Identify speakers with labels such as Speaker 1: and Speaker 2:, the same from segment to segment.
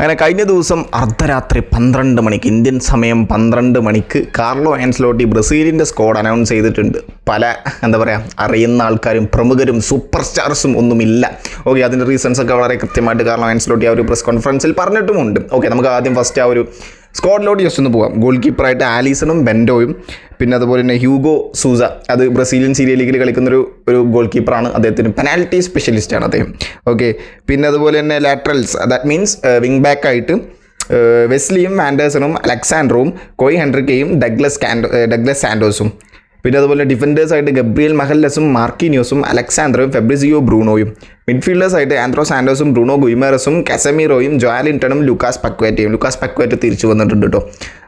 Speaker 1: അങ്ങനെ കഴിഞ്ഞ ദിവസം അർദ്ധരാത്രി 12 മണിക്ക് ഇന്ത്യൻ സമയം 12 മണിക്ക് കാർലോ ആൻസലോട്ടി ബ്രസീലിൻ്റെ സ്ക്വാഡ് അനൗൺസ് ചെയ്തിട്ടുണ്ട്. പല അറിയുന്ന ആൾക്കാരും പ്രമുഖരും സൂപ്പർ സ്റ്റാർസും ഒന്നുമില്ല. ഓക്കെ, അതിൻ്റെ റീസൺസ് ഒക്കെ വളരെ കൃത്യമായിട്ട് കാർലോ ആൻസലോട്ടി ആ ഒരു പ്രസ് കോൺഫറൻസിൽ പറഞ്ഞിട്ടുമുണ്ട്. ഓക്കെ, നമുക്ക് ആദ്യം ഫസ്റ്റ് ആ ഒരു സ്ക്വാഡിലോട്ട് ജസ്റ്റ് ഒന്ന് പോകാം. ഗോൾ കീപ്പറായിട്ട് ആലിസണും ബെൻഡോയും, പിന്നെ അതുപോലെ തന്നെ ഹ്യൂഗോ സൂസ, അത് ബ്രസീലിയൻ സീരിയ ലീഗിൽ കളിക്കുന്നൊരു ഗോൾ കീപ്പറാണ്. അദ്ദേഹത്തിന് പെനാൽറ്റി സ്പെഷ്യലിസ്റ്റാണ് അദ്ദേഹം. ഓക്കെ, പിന്നെ അതുപോലെ തന്നെ laterals, that means wing back ആയിട്ട് വെസ്ലിയും വാൻഡേഴ്സണും അലക്സാൻഡറും കോയ് ഹെൻറിക്കയും ഡഗ്ലസ് സാൻഡോസും, പിന്നെ അതുപോലെ ഡിഫൻഡേഴ്സായിട്ട് ഗബ്രിയൽ മഹല്ലസും മാർക്കിനിയോസും അലക്സാൻഡറും ഫെബ്രിസിയോ ബ്രൂണോയും, മിഡ്ഫീൽഡേഴ്സായിട്ട് ആൻഡ്രോ സാൻഡോസും ബ്രൂണോ ഗുയിമേറസും കസമീറോയും ജോയലിൻടണും ലുക്കാസ് പക്വേറ്റയും തിരിച്ചു വന്നിട്ടുണ്ട് കേട്ടോ.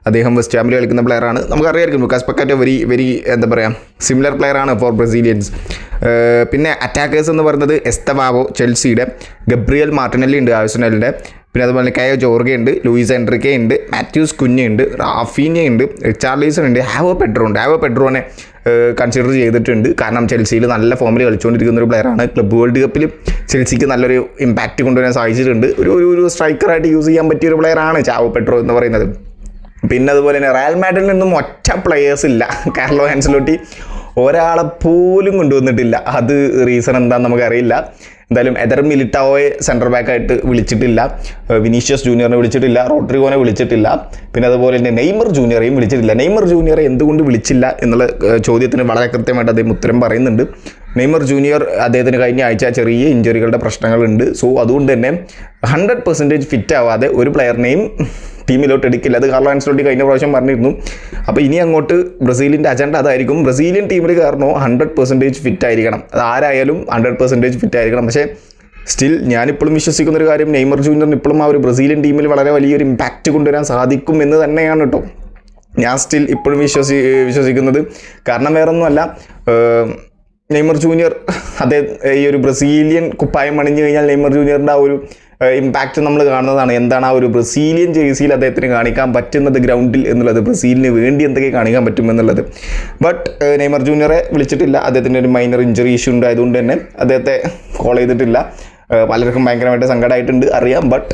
Speaker 1: അദ്ദേഹം വെസ്റ്റ് ഹാമിൽ കളിക്കുന്ന പ്ലെയറാണ്. നമുക്കറിയാമായിരിക്കും ലുക്കാസ് പക്വേറ്റ വെരി സിമിലർ പ്ലെയറാണ് ഫോർ ബ്രസീലിയൻസ്. പിന്നെ അറ്റാക്കേഴ്സ് എന്ന് പറയുന്നത് എസ്തവാവോ ചെൽസിയുടെ, ഗബ്രിയൽ മാർട്ടിനെല്ലി ഉണ്ട് ആഴ്സണലിൻ്റെ, പിന്നെ അതുപോലെ കയോ ജോർഗ ഉണ്ട്, ലൂയിസ് എൻട്രിക്കെ ഉണ്ട്, മാത്യൂസ് കുഞ്ഞ് ഉണ്ട്, റാഫീഞ്ഞ ഉണ്ട്, റിച്ചാർലിസൺ ഉണ്ട്, ഹാവോ പെഡ്രോനെ കൺസിഡർ ചെയ്തിട്ടുണ്ട്. കാരണം ചെൽസിയിൽ നല്ല ഫോമിൽ കളിച്ചുകൊണ്ടിരിക്കുന്ന ഒരു പ്ലെയറാണ്. ക്ലബ്ബ് വേൾഡ് കപ്പിൽ ചെൽസിക്ക് നല്ലൊരു ഇമ്പാക്റ്റ് കൊണ്ടുവരാൻ സാധിച്ചിട്ടുണ്ട്. ഒരു സ്ട്രൈക്കറായിട്ട് യൂസ് ചെയ്യാൻ പറ്റിയ ഒരു പ്ലെയറാണ് ഹാവോ പെഡ്രോ എന്ന് പറയുന്നത്. പിന്നെ അതുപോലെ തന്നെ റയൽ മാഡ്രിഡിൽ നിന്നും ഒറ്റ പ്ലെയേഴ്സ് ഇല്ല. കാർലോ ആൻസലോട്ടി ഒരാളെ പോലും കൊണ്ടുവന്നിട്ടില്ല. അത് റീസൺ എന്താണെന്ന് നമുക്കറിയില്ല. എന്തായാലും എദർ മിലിറ്റാവോയെ സെൻറ്റർ ബാക്കായിട്ട് വിളിച്ചിട്ടില്ല, വിനീഷ്യസ് ജൂനിയറിനെ വിളിച്ചിട്ടില്ല, റോഡ്രിഗോനെ വിളിച്ചിട്ടില്ല, പിന്നെ അതുപോലെ തന്നെ നെയ്മർ ജൂനിയറെയും വിളിച്ചിട്ടില്ല. നെയ്മർ ജൂനിയറെ എന്തുകൊണ്ട് വിളിച്ചില്ല എന്നുള്ള ചോദ്യത്തിന് വളരെ കൃത്യമായിട്ട് അദ്ദേഹം ഉത്തരം പറയുന്നുണ്ട്. നെയ്മർ ജൂനിയർ അദ്ദേഹത്തിന് കഴിഞ്ഞ ആഴ്ച ചെറിയ ഇഞ്ചുറികളുടെ പ്രശ്നങ്ങളുണ്ട്. സോ അതുകൊണ്ട് തന്നെ 100% ഫിറ്റ് ആവാതെ ഒരു പ്ലെയറിനെയും ടീമിലോട്ട് എടുക്കില്ല. അത് കാർലോ ആൻസലോട്ടി കഴിഞ്ഞ പ്രാവശ്യം പറഞ്ഞിരുന്നു. അപ്പോൾ ഇനി അങ്ങോട്ട് ബ്രസീലിൻ്റെ അജണ്ട അതായിരിക്കും. ബ്രസീലിയൻ ടീമിൽ കയറണോ 100% ഫിറ്റ് ആയിരിക്കണം. അത് ആരായാലും 100% ഫിറ്റ് ആയിരിക്കണം. പക്ഷേ സ്റ്റിൽ ഞാനിപ്പോഴും വിശ്വസിക്കുന്നൊരു കാര്യം, നെയ്മർ ജൂനിയറിന് ഇപ്പോഴും ആ ഒരു ബ്രസീലിയൻ ടീമിൽ വളരെ വലിയൊരു ഇമ്പാക്റ്റ് കൊണ്ടുവരാൻ സാധിക്കും എന്ന് തന്നെയാണ് കേട്ടോ ഞാൻ സ്റ്റിൽ ഇപ്പോഴും വിശ്വസിക്കുന്നത്. കാരണം വേറൊന്നുമല്ല, നെയ്മർ ജൂനിയർ ഈ ഒരു ബ്രസീലിയൻ കുപ്പായം അണിഞ്ഞു കഴിഞ്ഞാൽ നെയ്മർ ജൂനിയറിൻ്റെ ആ ഒരു ഇമ്പാക്റ്റ് നമ്മൾ കാണുന്നതാണ്. എന്താണ് ആ ഒരു ബ്രസീലിയൻ ജേഴ്സിയിൽ അദ്ദേഹത്തിന് കാണിക്കാൻ പറ്റുന്നത് ഗ്രൗണ്ടിൽ എന്നുള്ളത്, ബ്രസീലിന് വേണ്ടി എന്തൊക്കെ കാണിക്കാൻ പറ്റുമെന്നുള്ളത്. ബട്ട് നെയ്മർ ജൂനിയറെ വിളിച്ചിട്ടില്ല. അദ്ദേഹത്തിൻ്റെ ഒരു മൈനർ ഇഞ്ചറി ഇഷ്യൂ ഉണ്ട്. അതുകൊണ്ട് തന്നെ അദ്ദേഹത്തെ കോൾ ചെയ്തിട്ടില്ല. പലർക്കും ഭയങ്കരമായിട്ട് സങ്കടമായിട്ടുണ്ട്, അറിയാം. ബട്ട്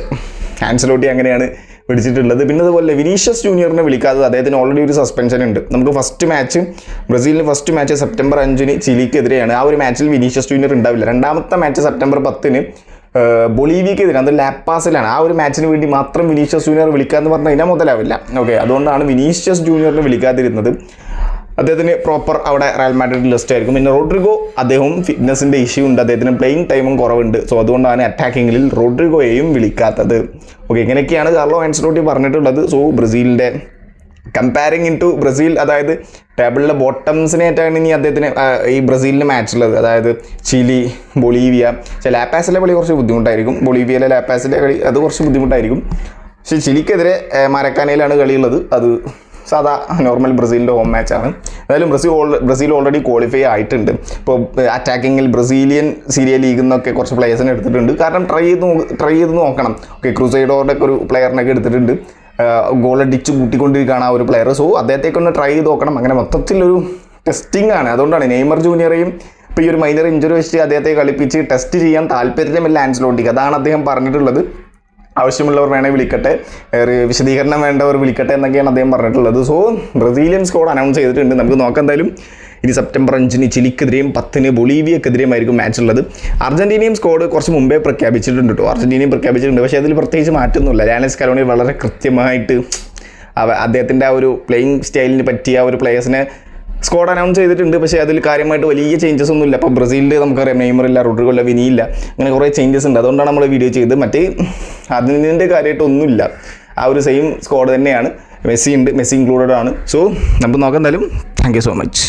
Speaker 1: ആൻസലോട്ടി അങ്ങനെയാണ് വിളിച്ചിട്ടുള്ളത്. പിന്നെ അതുപോലെ വിനീഷ്യസ് ജൂനിയറിനെ വിളിക്കാത്തത് അദ്ദേഹത്തിന് ഓൾറെഡി ഒരു സസ്പെൻഷൻ ഉണ്ട്. നമുക്ക് ബ്രസീലിന് ഫസ്റ്റ് മാച്ച് സെപ്റ്റംബർ 5 ചിലിക്കെതിരെയാണ്. ആ ഒരു മാച്ചിൽ വിനീഷ്യസ് ജൂനിയർ ഉണ്ടാവില്ല. രണ്ടാമത്തെ മാച്ച് സെപ്റ്റംബർ 10 ബൊളീവിയക്കെതിരെ, അത് ലാപ്പാസിലാണ്. ആ ഒരു മാച്ചിന് വേണ്ടി മാത്രം വിനീഷ്യസ് ജൂനിയർ വിളിക്കാമെന്ന് പറഞ്ഞാൽ ഇതിനെ മുതലാവില്ല. ഓക്കെ, അതുകൊണ്ടാണ് വിനീഷ്യസ് ജൂനിയറിനെ വിളിക്കാതിരുന്നത്. അദ്ദേഹത്തിന് പ്രോപ്പർ അവിടെ റയൽ മാഡ്രിഡ് ലിസ്റ്റ് ആയിരിക്കും. പിന്നെ റോഡ്രിഗോ, അദ്ദേഹവും ഫിറ്റ്നസിൻ്റെ ഇഷ്യൂ ഉണ്ട്, അദ്ദേഹത്തിന് പ്ലേയിങ് ടൈമും കുറവുണ്ട്. സോ അതുകൊണ്ടാണ് അറ്റാക്കിങ്ങിൽ റോഡ്രിഗോയെയും വിളിക്കാത്തത്. ഓക്കെ, ഇങ്ങനെയൊക്കെയാണ് കാർലോ ആൻസലോട്ടി പറഞ്ഞിട്ടുള്ളത്. സോ ബ്രസീലിൻ്റെ കമ്പയറിങ് ഇൻ ടു ബ്രസീൽ, അതായത് ടേബിളിലെ ബോട്ടംസിനായിട്ടാണ് ഇനി അദ്ദേഹത്തിന് ഈ ബ്രസീലിൻ്റെ മാച്ചുള്ളത്. അതായത് ചിലി, ബൊളീവിയ. പക്ഷേ ലാപ്പാസിലെ കളി കുറച്ച് ബുദ്ധിമുട്ടായിരിക്കും. ബൊളീവിയയിലെ ലാപ്പാസിലെ കളി അത് കുറച്ച് ബുദ്ധിമുട്ടായിരിക്കും. പക്ഷേ ചിലിക്കെതിരെ മരക്കാനയിലാണ് കളിയുള്ളത്. അത് സാധാ നോർമൽ ബ്രസീലിൻ്റെ ഹോം മാച്ചാണ്. എന്തായാലും ബ്രസീൽ ഓൾറെഡി ക്വാളിഫൈ ആയിട്ടുണ്ട്. ഇപ്പോൾ അറ്റാക്കിങ്ങിൽ ബ്രസീലിയൻ സീരിയ ലീഗിൽ നിന്നൊക്കെ കുറച്ച് പ്ലേയേഴ്സിനെ എടുത്തിട്ടുണ്ട്. കാരണം ട്രൈ ചെയ്ത് നോക്കണം. ഓക്കെ, ക്രൂസൈഡോറിൻ്റെ ഒക്കെ ഒരു പ്ലെയറിനൊക്കെ എടുത്തിട്ടുണ്ട്. ഗോളടിച്ച് കൂട്ടിക്കൊണ്ടിരിക്കുകയാണ് ആ ഒരു പ്ലെയർ. സോ അദ്ദേഹത്തേക്ക് ഒന്ന് ട്രൈ ചെയ്ത് നോക്കണം. അങ്ങനെ മൊത്തത്തിലൊരു ടെസ്റ്റിംഗ് ആണ്. അതുകൊണ്ടാണ് നെയ്മർ ജൂനിയറെയും ഇപ്പോൾ ഈ ഒരു മൈനർ ഇഞ്ചുറി വെച്ച് അദ്ദേഹത്തെ കളിപ്പിച്ച് ടെസ്റ്റ് ചെയ്യാൻ താല്പര്യമില്ല ആൻസലോട്ടിക്ക്. അതാണ് അദ്ദേഹം പറഞ്ഞിട്ടുള്ളത്. ആവശ്യമുള്ളവർ വേണേൽ വിളിക്കട്ടെ, വിശദീകരണം വേണ്ടവർ വിളിക്കട്ടെ എന്നൊക്കെയാണ് അദ്ദേഹം പറഞ്ഞിട്ടുള്ളത്. സോ ബ്രസീലിയൻ സ്ക്വാഡ് അനൗൺസ് ചെയ്തിട്ടുണ്ട്. നമുക്ക് നോക്കാം. എന്തായാലും ഇനി സെപ്റ്റംബർ 5 ചിലിക്കെതിരെയും 10 ബൊളീവിയക്കെതിരെയും ആയിരിക്കും മാച്ച് ഉള്ളത്. അർജന്റീനയും സ്ക്വാഡ് കുറച്ച് മുമ്പേ പ്രഖ്യാപിച്ചിട്ടുണ്ട് കേട്ടോ. അർജന്റീനയും പ്രഖ്യാപിച്ചിട്ടുണ്ട്. പക്ഷേ അതിൽ പ്രത്യേകിച്ച് മാറ്റമൊന്നുമില്ല. ലയണൽ സ്കലോണി വളരെ കൃത്യമായിട്ട് അദ്ദേഹത്തിൻ്റെ ആ ഒരു പ്ലേയിങ് സ്റ്റൈലിന് പറ്റിയ ഒരു പ്ലേയേഴ്സിനെ സ്ക്വാഡ് അനൗൺസ് ചെയ്തിട്ടുണ്ട്. പക്ഷേ അതിൽ കാര്യമായിട്ട് വലിയ ചേഞ്ചസ് ഒന്നുമില്ല. അപ്പോൾ ബ്രസീലിൽ നമുക്കറിയാം നെയ്മറില്ല, റോഡ്രിഗോ ഇല്ല, വിനിയില്ല, അങ്ങനെ കുറേ ചേഞ്ചസ് ഉണ്ട്. അതുകൊണ്ടാണ് നമ്മൾ വീഡിയോ ചെയ്തത്. മറ്റേ അതിൻ്റെ കാര്യമായിട്ടൊന്നുമില്ല. ആ ഒരു സെയിം സ്ക്വാഡ് തന്നെയാണ്. മെസ്സി ഇൻക്ലൂഡഡ് ആണ്. സോ നമുക്ക് നോക്കാം. എന്തായാലും താങ്ക് യു സോ മച്ച്.